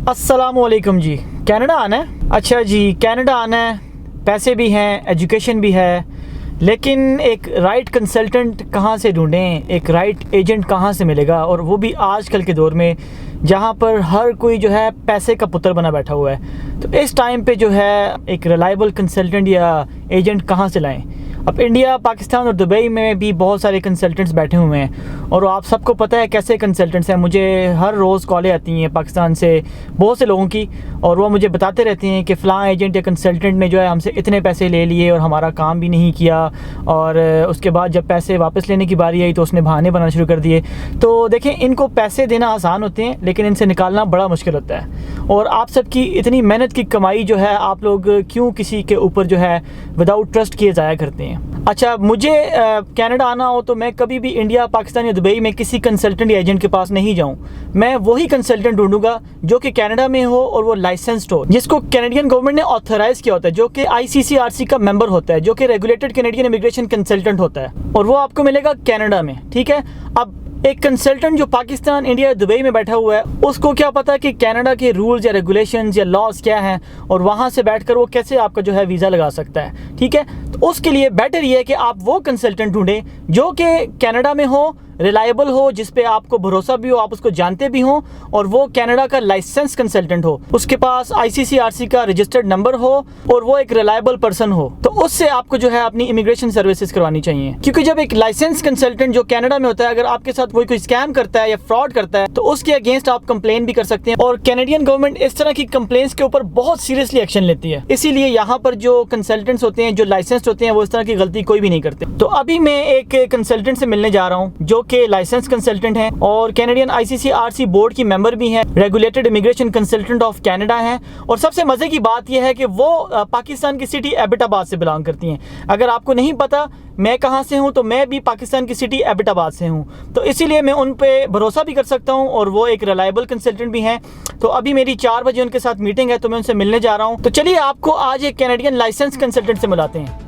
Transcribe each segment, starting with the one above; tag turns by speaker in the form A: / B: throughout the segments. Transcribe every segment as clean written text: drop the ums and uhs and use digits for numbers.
A: अस्सलामुअलैकुम जी। कनाडा आना है? अच्छा जी, कनाडा आना है, पैसे भी हैं, एजुकेशन भी है, लेकिन एक राइट कंसल्टेंट कहाँ से ढूंढें, एक राइट एजेंट कहाँ से मिलेगा, और वो भी आजकल के दौर में जहाँ पर हर कोई जो है पैसे का पुत्र बना बैठा हुआ है। तो इस टाइम पे जो है एक रिलायबल कंसल्टेंट या एजेंट कहाँ से लाएं? अब इंडिया, पाकिस्तान और दुबई में भी बहुत सारे कंसल्टेंट्स बैठे हुए हैं, और आप सबको पता है कैसे कंसल्टेंट्स हैं। मुझे हर रोज़ कॉलें आती हैं पाकिस्तान से बहुत से लोगों की, और वो मुझे बताते रहते हैं कि फ़लाँ एजेंट या कंसल्टेंट ने जो है हमसे इतने पैसे ले लिए और हमारा काम भी नहीं किया, और उसके बाद जब पैसे वापस लेने की बारी आई तो उसने बहाने बनाना शुरू कर दिए। तो देखें, इनको पैसे देना आसान होते हैं, लेकिन इनसे निकालना बड़ा मुश्किल होता है। और आप सबकी इतनी मेहनत की कमाई जो है आप लोग क्यों किसी के ऊपर जो है विदाउट ट्रस्ट किए ज़ाया करते हैं? अच्छा, मुझे कनाडा आना हो तो मैं कभी भी इंडिया, पाकिस्तान या दुबई में किसी कंसल्टेंट या एजेंट के पास नहीं जाऊं। मैं वही कंसल्टेंट ढूंढूंगा जो कि कनाडा में हो और वो लाइसेंस्ड हो, जिसको कैनेडियन गवर्नमेंट ने ऑथराइज किया होता है, जो कि ICCRC का मेंबर होता है, जो कि रेगुलेटेड कैनेडियन इमिग्रेशन कंसल्टेंट होता है, और वो आपको मिलेगा कनाडा में। ठीक है। अब एक कंसल्टेंट जो पाकिस्तान, इंडिया, दुबई में बैठा हुआ है, उसको क्या पता कि कनाडा के रूल्स या रेगुलेशंस या लॉज क्या हैं, और वहाँ से बैठकर वो कैसे आपका जो है वीज़ा लगा सकता है। ठीक है। तो उसके लिए बेटर ये है कि आप वो कंसल्टेंट ढूंढें जो कि कनाडा में हो, रिलायबल हो, जिस पे आपको भरोसा भी हो, आप उसको जानते भी हों, और वो कनाडा का लाइसेंस कंसल्टेंट हो, उसके पास ICCRC का रजिस्टर्ड नंबर हो, और वो एक रिलायबल पर्सन हो। तो उससे आपको जो है अपनी इमिग्रेशन सर्विसेज करवानी चाहिए, क्योंकि जब एक लाइसेंस कंसल्टेंट जो कनाडा में होता है, अगर आपके साथ कोई स्कैम करता है या फ्रॉड करता है, तो उसके अगेंस्ट आप कंप्लेन भी कर सकते हैं, और कैनेडियन गवर्नमेंट इस तरह की कंप्लेंट्स के ऊपर बहुत सीरियसली एक्शन लेती है। इसीलिए यहाँ पर जो कंसल्टेंट्स होते हैं, जो लाइसेंस्ड होते हैं, वो इस तरह की गलती कोई भी नहीं करते। तो अभी मैं एक कंसल्टेंट से मिलने जा रहा हूँ जो कि लाइसेंस कंसल्टेंट हैं और कैनेडियन ICCRC बोर्ड की मेंबर भी हैं, regulated immigration consultant of Canada हैं, और सबसे मजे की बात यह है कि वो पाकिस्तान की सिटी एबटाबाद से बिलोंग करती हैं। अगर आपको नहीं पता मैं कहाँ से हूँ, तो मैं भी पाकिस्तान की सिटी एबटाबाद से हूँ, तो इसीलिए मैं उन पे भरोसा भी कर सकता हूँ, और वो एक रिलायबल कंसल्टेंट भी हैं। तो अभी मेरी 4 बजे उनके साथ मीटिंग है, तो मैं उनसे मिलने जा रहा हूँ। तो चलिए आपको आज एक कैनेडियन लाइसेंस कंसल्टेंट से मिलाते हैं।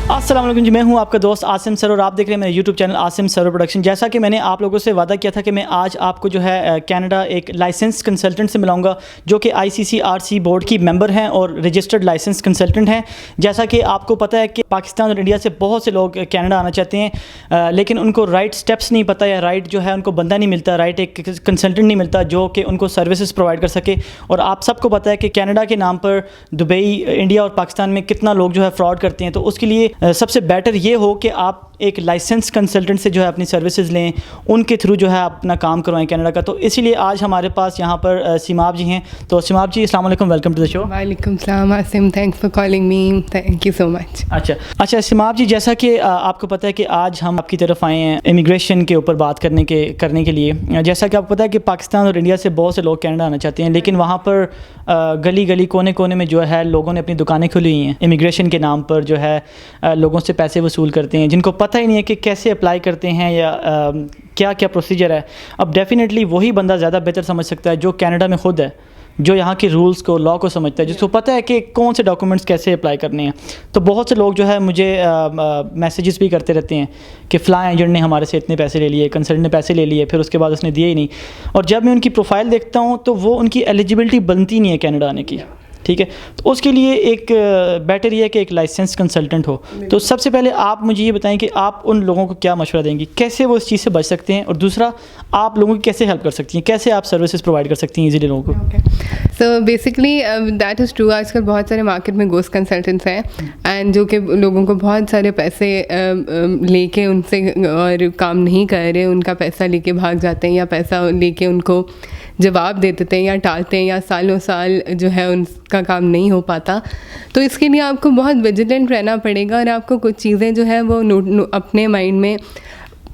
A: अस्सलाम वालेकुम जी, मैं हूं आपका दोस्त आसिम सर, और आप देख रहे हैं मेरे YouTube channel Asim sir production. जैसा कि मैंने आप लोगों से वादा किया था कि मैं आज आपको जो है कनाडा एक लाइसेंस कंसल्टेंट से मिलाऊंगा जो कि ICCRC बोर्ड की मेंबर हैं और रजिस्टर्ड लाइसेंस कंसल्टेंट हैं। जैसा कि आपको पता है कि पाकिस्तान और इंडिया से बहुत से लोग कनाडा आना चाहते हैं, लेकिन उनको राइट स्टेप्स नहीं पता, या राइट जो है उनको बंदा नहीं मिलता, राइट एक कंसल्टेंट नहीं मिलता जो कि उनको सर्विसेज प्रोवाइड कर सके। और आप सबको पता है कि कनाडा के नाम पर दुबई, इंडिया और पाकिस्तान में कितना लोग जो है फ्रॉड करते हैं। तो उसके लिए सबसे बेटर ये हो कि आप एक लाइसेंस कंसल्टेंट से जो है अपनी सर्विसेज लें, उनके थ्रू जो है अपना काम करवाएं कनाडा का। तो इसीलिए आज हमारे पास यहाँ पर सीमाब जी हैं। तो सीमाब जी, अस्सलाम वालेकुम, वेलकम टू द शो।
B: वालेकुम सलाम Asim, thanks for calling me, thank you so much.
A: अच्छा सीमाब जी, जैसा कि आपको पता है कि आज हम आपकी तरफ आए हैं इमिग्रेशन के ऊपर बात करने के लिए। जैसा कि आपको पता है कि पाकिस्तान और इंडिया से बहुत से लोग कनाडा आना चाहते हैं, लेकिन वहाँ पर गली गली, कोने कोने में जो है लोगों ने अपनी दुकानें खुली हुई हैं इमिग्रेशन के नाम पर, जो है लोगों से पैसे वसूल करते हैं, जिनको पता ही नहीं है कि कैसे अप्लाई करते हैं या क्या क्या प्रोसीजर है। अब डेफिनेटली वही बंदा ज़्यादा बेहतर समझ सकता है जो कनाडा में खुद है, जो यहाँ के रूल्स को, लॉ को समझता है, जिसको पता है कि कौन से डॉक्यूमेंट्स कैसे अप्लाई करने हैं। तो बहुत से लोग जो है मुझे मैसेजेस भी करते रहते हैं कि फ़लाँ एजेंट ने हमारे से इतने पैसे ले लिए, कंसल्टेंट ने पैसे ले लिए, फिर उसके बाद उसने दिए ही नहीं। और जब मैं उनकी प्रोफाइल देखता हूँ तो वो उनकी एलिजिबिलिटी बनती नहीं है कनाडा आने की। ठीक है। तो उसके लिए एक बेटर ये है कि एक लाइसेंस कंसल्टेंट हो। तो सबसे पहले आप मुझे ये बताएं कि आप उन लोगों को क्या मशवरा देंगी, कैसे वो इस चीज़ से बच सकते हैं, और दूसरा आप लोगों की कैसे हेल्प कर सकती हैं, कैसे आप सर्विसेज प्रोवाइड कर सकती हैं इजीली लोगों को।
B: So basically that is true. आजकल बहुत सारे मार्केट में गोस्ट कंसल्टेंट्स हैं, एंड जो कि लोगों को बहुत सारे पैसे लेके उनसे और काम नहीं कर रहे, उनका पैसा लेके भाग जाते हैं, या पैसा लेके उनको जवाब दे देते हैं या टालते हैं, या सालों साल जो है उनका काम नहीं हो पाता। तो इसके लिए आपको बहुत विजिलेंट रहना पड़ेगा, और आपको कुछ चीज़ें जो है वो अपने माइंड में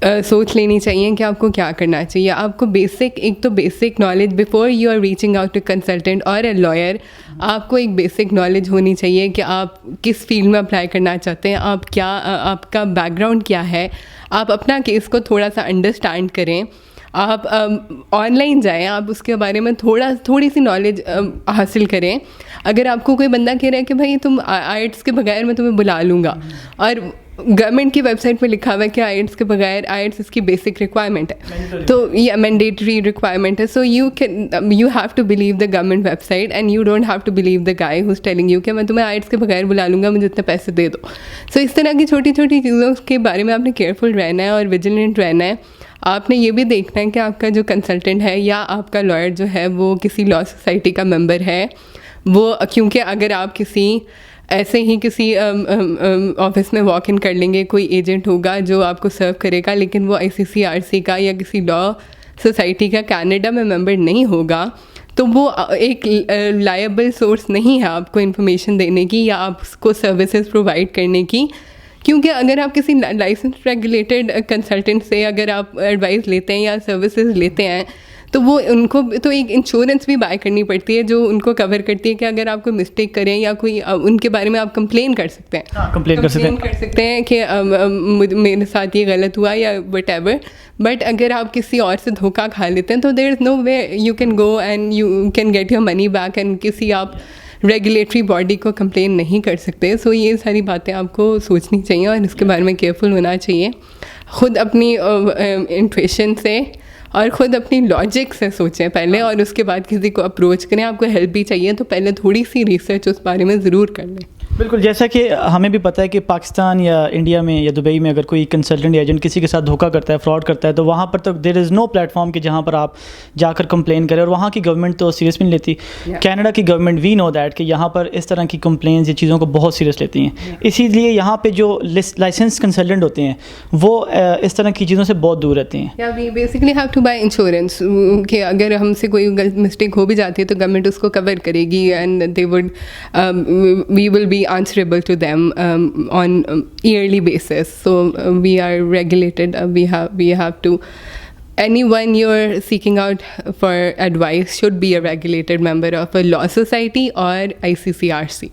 B: सोच लेनी चाहिए कि आपको क्या करना चाहिए। आपको एक तो basic knowledge before you are reaching out to consultant और ए लॉयर, आपको एक बेसिक नॉलेज होनी चाहिए कि आप किस फील्ड में अप्लाई करना चाहते हैं, आपका बैकग्राउंड क्या है, आप अपना केस को थोड़ा सा अंडरस्टैंड करें। आप ऑनलाइन जाएं, आप उसके बारे में थोड़ी सी नॉलेज हासिल करें। अगर आपको कोई बंदा कह रहा है कि भाई तुम IELTS के बगैर मैं तुम्हें बुला लूँगा, और गवर्नमेंट की वेबसाइट पे लिखा हुआ है कि आईएल्स के बगैर, आईएल्स इसकी बेसिक रिक्वायरमेंट है, तो ये मैंडेटरी रिक्वायरमेंट है. So you have to believe the government website and you don't have to believe the guy who is telling you कि मैं तुम्हें आईएल्स के बगैर बुला लूँगा, मुझे इतने पैसे दे दो. सो इस तरह की छोटी छोटी चीज़ों के बारे में आपने केयरफुल रहना है और विजिलेंट रहना है. आपने ये भी देखना है कि आपका जो कंसल्टेंट है या आपका लॉयर जो है वो किसी लॉ सोसाइटी का मेंबर है. वो क्योंकि अगर आप किसी ऐसे ही किसी ऑफिस में वॉक इन कर लेंगे, कोई एजेंट होगा जो आपको सर्व करेगा, लेकिन वो ICCRC का या किसी लॉ सोसाइटी का कनाडा में मेंबर नहीं होगा, तो वो एक लायबल सोर्स नहीं है आपको इन्फॉर्मेशन देने की या आपको सर्विसेज प्रोवाइड करने की. क्योंकि अगर आप किसी लाइसेंस रेगुलेटेड कंसल्टेंट से अगर आप एडवाइस लेते हैं या सर्विसेज लेते हैं, तो वो उनको तो एक इंश्योरेंस भी बाय करनी पड़ती है जो उनको कवर करती है कि अगर आप कोई मिस्टेक करें या कोई उनके बारे में आप कंप्लेन कर सकते हैं.
A: कंप्लेन कर सकते
B: हैं कि मेरे साथ ये गलत हुआ या वट एवर. बट अगर आप किसी और से धोखा खा लेते हैं तो there is no way you can go and you can get your money back and किसी आप रेगुलेटरी बॉडी को कंप्लेन नहीं कर सकते. सो ये सारी बातें आपको सोचनी चाहिए और इसके बारे में केयरफुल होना चाहिए. ख़ुद अपनी इंट्यूशन से और ख़ुद अपनी लॉजिक से सोचें पहले और उसके बाद किसी को अप्रोच करें. आपको हेल्प भी चाहिए तो पहले थोड़ी सी रिसर्च उस बारे में ज़रूर कर लें.
A: बिल्कुल, जैसा कि हमें भी पता है कि पाकिस्तान या इंडिया में या दुबई में अगर कोई कंसल्टेंट या एजेंट किसी के साथ धोखा करता है, फ्रॉड करता है, तो वहाँ पर तो देयर इज़ नो प्लेटफॉर्म कि जहाँ पर आप जाकर कंप्लेन करें. और वहाँ की गवर्नमेंट तो सीरियस भी नहीं लेती. कनाडा की गवर्नमेंट वी नो दैट कि यहाँ पर इस तरह की कंप्लेंट्स या चीज़ों को बहुत सीरियस लेती हैं. इसीलिए यहाँ पे जो लाइसेंस कंसल्टेंट होते हैं वो इस तरह की चीज़ों से बहुत दूर रहते हैं.
B: या we basically have to buy insurance कि अगर हमसे कोई मिस्टेक हो भी जाती है तो गवर्नमेंट उसको कवर करेगी and they would we will be answerable to them on yearly basis. So we are regulated. We have to. Anyone you're seeking out for advice should be a regulated member of a law society or ICCRC.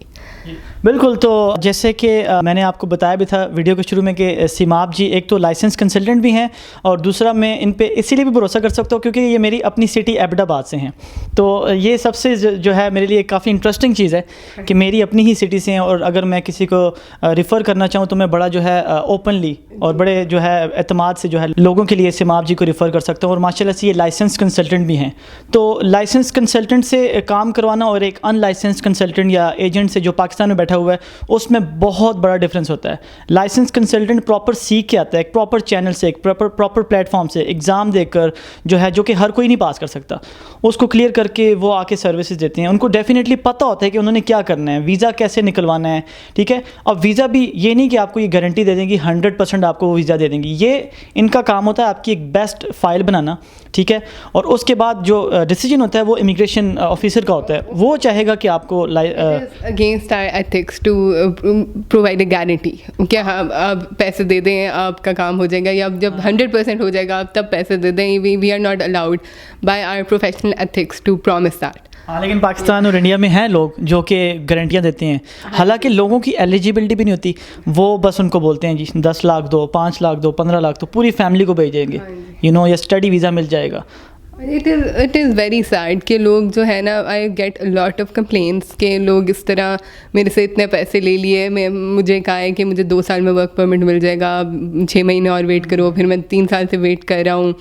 A: बिल्कुल. तो जैसे कि मैंने आपको बताया भी था video के शुरू में कि सीमाप जी एक तो लाइसेंस कंसल्टेंट भी हैं और दूसरा मैं इन पे इसीलिए भी भरोसा कर सकता हूँ क्योंकि ये मेरी अपनी सिटी एबटाबाद से हैं. तो ये सबसे जो है मेरे लिए काफ़ी इंटरेस्टिंग चीज़ है कि मेरी अपनी ही सिटी से हैं और अगर मैं किसी को रिफ़र करना चाहूँ तो मैं बड़ा जो है ओपनली और बड़े जो है एतमाद से जो है लोगों के लिए सीमाप जी को रिफ़र कर सकता हूँ. और माशाल्लाह से ये लाइसेंस कंसल्टेंट भी हैं. तो लाइसेंस कंसल्टेंट से काम करवाना और एक अनलाइसेंस कंसल्टेंट या एजेंट से जो पाकिस्तान में बैठा हुआ है उसमें बहुत बड़ा डिफरेंस होता है. लाइसेंस कंसल्टेंट प्रॉपर सीख के आता है, एक प्रॉपर चैनल से, एक प्रॉपर प्लेटफॉर्म से एग्ज़ाम देकर जो है, जो कि हर कोई नहीं पास कर सकता, उसको क्लियर करके वो आके सर्विसेज देते हैं. उनको डेफिनेटली पता होता है कि उन्होंने क्या करना है, वीज़ा कैसे निकलवाना है. ठीक है. और वीज़ा भी ये नहीं कि आपको ये गारंटी दे देंगी 100% आपको वो वीज़ा दे देंगी. ये इनका काम होता है आपकी एक बेस्ट फाइल बनाना. ठीक है. और उसके बाद जो डिसीजन होता है वो इमिग्रेशन ऑफिसर का होता है. वो चाहेगा कि आपको
B: against our ethics to provide a guarantee कि हाँ आप पैसे दे दें आपका काम हो जाएगा, या जब 100% हो जाएगा आप तब पैसे दे दें. We are not allowed by our professional ethics to promise that.
A: हाँ, लेकिन पाकिस्तान और इंडिया में हैं लोग जो कि गारंटियाँ देते हैं. हालांकि लोगों की एलिजिबिलिटी भी नहीं होती. वो बस उनको बोलते हैं जी 10 लाख दो, 5 लाख दो, 15 लाख, तो पूरी फैमिली को भेजेंगे या स्टडी वीज़ा मिल जाएगा.
B: इट इज़ वेरी सैड कि लोग जो है ना, I get lot of complaints कि लोग इस तरह मेरे से इतने पैसे ले लिए, मुझे कहा है कि मुझे 2 साल में वर्क परमिट मिल जाएगा, 6 महीने और वेट करो, फिर मैं 3 साल से वेट कर रहा हूँ.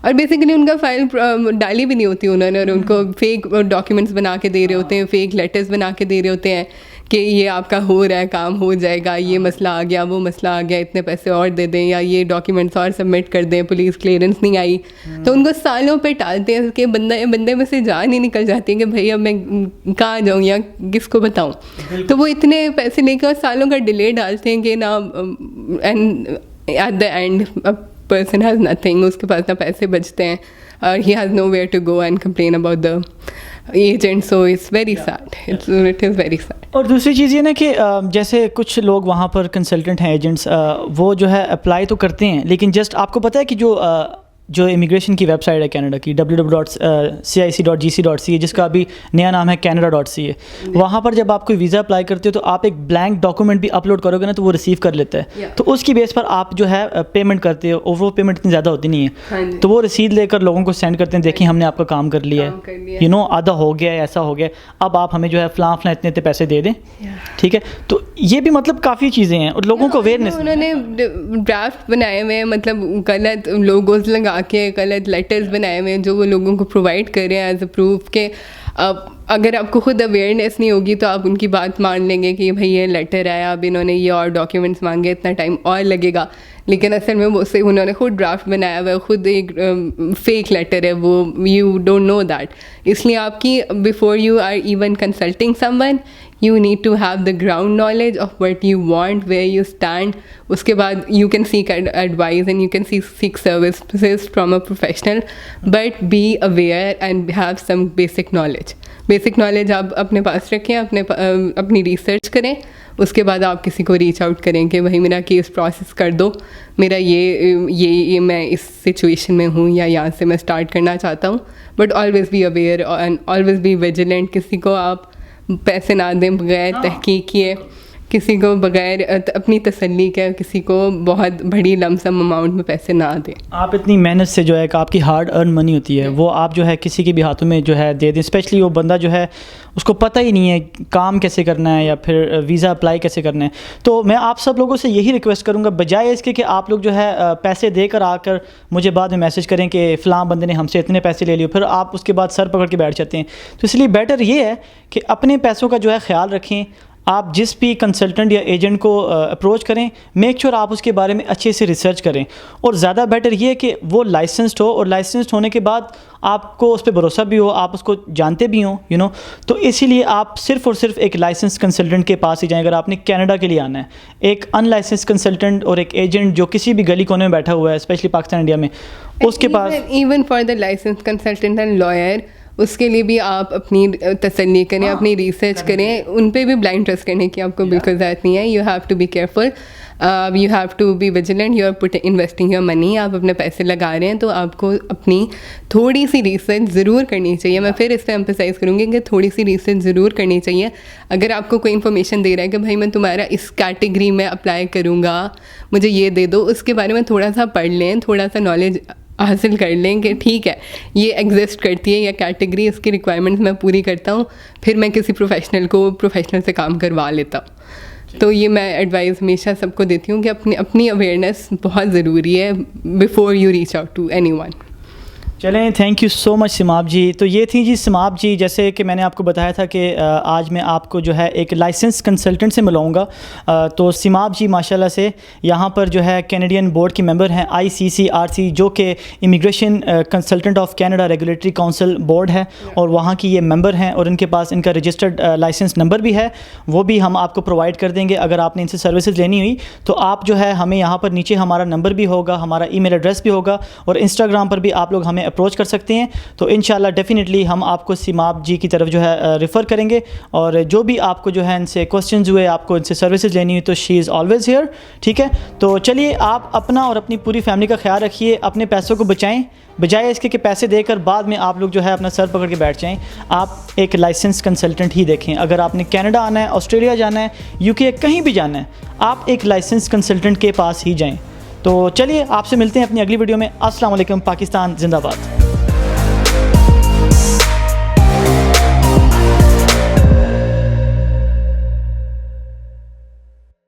B: और बेसिकली उनका फाइल डाली भी नहीं होती उन्होंने, और उनको फेक डॉक्यूमेंट्स बना के दे रहे होते हैं, फेक लेटर्स बना के दे रहे होते हैं कि ये आपका हो रहा है, काम हो जाएगा, ये मसला आ गया, वो मसला आ गया, इतने पैसे और दे दें, या ये डॉक्यूमेंट्स और सबमिट कर दें, पुलिस क्लियरेंस नहीं आई. तो उनको सालों पे टालते हैं कि बंदे में से जान ही निकल जाती है कि भाई अब मैं कहाँ जाऊँ या किसको बताऊँ. तो वो इतने पैसे लेकर सालों का डिले डालते हैं कि ना, and at the end person has nothing, उसके पास ना पैसे बचते हैं और he has nowhere to go and complain about the agent. So it's very sad. It is very sad.
A: और दूसरी चीज़ ये ना कि जैसे कुछ लोग वहाँ पर कंसल्टेंट हैं, एजेंट्स, वो जो है अप्लाई तो करते हैं, लेकिन जस्ट आपको पता है कि जो جو امیگریشن کی ویب سائٹ ہے کینیڈا کی www.cic.gc.ca جس کا ابھی نیا نام ہے canada.ca, وہاں پر جب آپ کوئی ویزا اپلائی کرتے ہو تو آپ ایک بلینک ڈاکومنٹ بھی اپلوڈ کرو گے نا تو وہ ریسیو کر لیتا ہے, تو اس کی بیس پر آپ جو ہے پیمنٹ کرتے ہو, اور وہ پیمنٹ اتنی زیادہ ہوتی نہیں ہے, تو وہ رسید لے کر لوگوں کو سینڈ کرتے ہیں, دیکھیں ہم نے آپ کا کام کر لیا ہے, آدھا ہو گیا ہے, ایسا ہو گیا, اب آپ ہمیں جو ہے فلاں اتنے پیسے دے دیں, ٹھیک ہے. تو یہ بھی مطلب کافی چیزیں ہیں, اور لوگوں کو اویئرنیس,
B: انہوں نے ڈرافٹ بنائے ہوئے ہیں, مطلب غلط لوگوز لگا کے غلط لیٹرز بنائے ہوئے ہیں جو وہ لوگوں کو پرووائڈ کر رہے ہیں ایز اے پروف کہ اگر آپ کو خود اویئرنیس نہیں ہوگی تو آپ ان کی بات مان لیں گے کہ بھائی یہ لیٹر آیا, اب انہوں نے یہ اور ڈاکیومنٹس مانگے, اتنا ٹائم اور لگے گا, لیکن اصل میں وہ سے انہوں نے خود ڈرافٹ بنایا ہوا ہے, خود ایک فیک لیٹر ہے وہ, یو ڈونٹ نو دیٹ. اس لیے آپ کی before you are even consulting someone you need to have the ground knowledge of what you want, where you stand. اس کے بعد you can seek advice and you can seek services from a professional, but be aware and have some basic knowledge. Basic knowledge آپ اپنے پاس رکھیں, اپنی research کریں, اس کے بعد آپ کسی کو ریچ آؤٹ کریں کہ بھائی میرا کیس پروسیس کر دو, میرا یہ میں اس سچویشن میں ہوں یا یہاں سے میں اسٹارٹ کرنا چاہتا ہوں. But always be aware and always be vigilant. کسی کو آپ پیسے نہ دیں بغیر تحقیق کیے, کسی کو بغیر اپنی تسلی کے کسی کو بہت بڑی لم سم اماؤنٹ میں پیسے نہ دیں. آپ
A: اتنی محنت سے جو ہے کہ آپ کی ہارڈ ارن منی ہوتی ہے وہ آپ جو ہے کسی کے بھی ہاتھوں میں جو ہے دے دیں, اسپیشلی وہ بندہ جو ہے اس کو پتہ ہی نہیں ہے کام کیسے کرنا ہے یا پھر ویزا اپلائی کیسے کرنا ہے. تو میں آپ سب لوگوں سے یہی ریکویسٹ کروں گا, بجائے اس کے کہ آپ لوگ جو ہے پیسے دے کر آ کر مجھے بعد میں میسج کریں کہ فلاں بندے نے ہم سے اتنے پیسے لے لیے, پھر آپ اس کے بعد سر پکڑ کے بیٹھ جاتے ہیں. تو اس لیے بیٹر یہ ہے کہ اپنے پیسوں کا جو ہے خیال رکھیں. آپ جس بھی کنسلٹنٹ یا ایجنٹ کو اپروچ کریں, میک شیور آپ اس کے بارے میں اچھے سے ریسرچ کریں, اور زیادہ بیٹر یہ ہے کہ وہ لائسنسڈ ہو, اور لائسنسڈ ہونے کے بعد آپ کو اس پہ بھروسہ بھی ہو, آپ اس کو جانتے بھی ہوں تو اسی لیے آپ صرف اور صرف ایک لائسنس کنسلٹنٹ کے پاس ہی جائیں اگر آپ نے کینیڈا کے لیے آنا ہے. ایک ان لائسنس کنسلٹنٹ اور ایک ایجنٹ جو کسی بھی گلی کونے میں بیٹھا ہوا ہے, اسپیشلی پاکستان انڈیا میں, اس کے پاس
B: even for the license consultant and lawyer, اس کے لیے بھی آپ اپنی تسلی کریں, اپنی ریسرچ کریں. ان پہ بھی بلائنڈ ٹرسٹ کرنے کی آپ کو بالکل ضرورت نہیں ہے. You have to be careful, you have to be vigilant, you are investing your money. آپ اپنے پیسے لگا رہے ہیں تو آپ کو اپنی تھوڑی سی ریسرچ ضرور کرنی چاہیے. میں پھر اس پہ ایمفسائز کروں گی کہ تھوڑی سی ریسرچ ضرور کرنی چاہیے. اگر آپ کو کوئی انفارمیشن دے رہا ہے کہ بھائی میں تمہارا اس کیٹیگری میں اپلائی کروں گا, مجھے یہ دے دو, اس کے بارے میں تھوڑا سا پڑھ لیں, تھوڑا سا نالج حاصل کر لیں کہ ٹھیک ہے یہ ایگزسٹ کرتی ہے یا کیٹیگری, اس کی ریکوائرمنٹس میں پوری کرتا ہوں, پھر میں کسی پروفیشنل سے کام کروا لیتا ہوں. تو یہ میں ایڈوائز ہمیشہ سب کو دیتی ہوں کہ اپنی اویئرنیس بہت ضروری ہے before you reach out to anyone.
A: چلیں, thank you so much Samab ji. تو یہ تھی جی سماب جی, جیسے کہ میں نے آپ کو بتایا تھا کہ آج میں آپ کو جو ہے ایک لائسنس کنسلٹنٹ سے ملاؤں گا. تو سماب جی ماشاءاللہ سے یہاں پر جو ہے کینیڈین بورڈ کی ممبر ہیں ICCRC, جو کہ immigration consultant of Canada regulatory council board ہے, اور وہاں کی یہ ممبر ہیں, اور ان کے پاس ان کا رجسٹرڈ لائسنس نمبر بھی ہے, وہ بھی ہم آپ کو پرووائڈ کر دیں گے. اگر آپ نے ان سے سروسز لینی ہوئی تو آپ جو ہے ہمیں یہاں پر نیچے ہمارا نمبر بھی ہوگا, ہمارا ای میل ایڈریس بھی ہوگا, اور انسٹاگرام پر بھی آپ لوگ ہمیں اپروچ کر سکتے ہیں. تو انشاءاللہ ڈیفینیٹلی ہم آپ کو سماب جی کی طرف جو ہے ریفر کریں گے, اور جو بھی آپ کو جو ہے ان سے کوسچنز ہوئے, آپ کو ان سے سروسز لینی ہوئی تو شی از آلویز ہیئر. ٹھیک ہے, تو چلیے آپ اپنا اور اپنی پوری فیملی کا خیال رکھیے, اپنے پیسوں کو بچائیں, بجائے اس کے کہ پیسے دے کر بعد میں آپ لوگ جو ہے اپنا سر پکڑ کے بیٹھ جائیں. آپ ایک لائسنس کنسلٹنٹ ہی دیکھیں. اگر آپ نے کینیڈا آنا ہے, آسٹریلیا جانا ہے, UK کہیں بھی جانا ہے, آپ ایک لائسنس کنسلٹنٹ کے پاس ہی جائیں. تو چلیے آپ سے ملتے ہیں اپنی اگلی ویڈیو میں. السلام علیکم. پاکستان زندہ باد.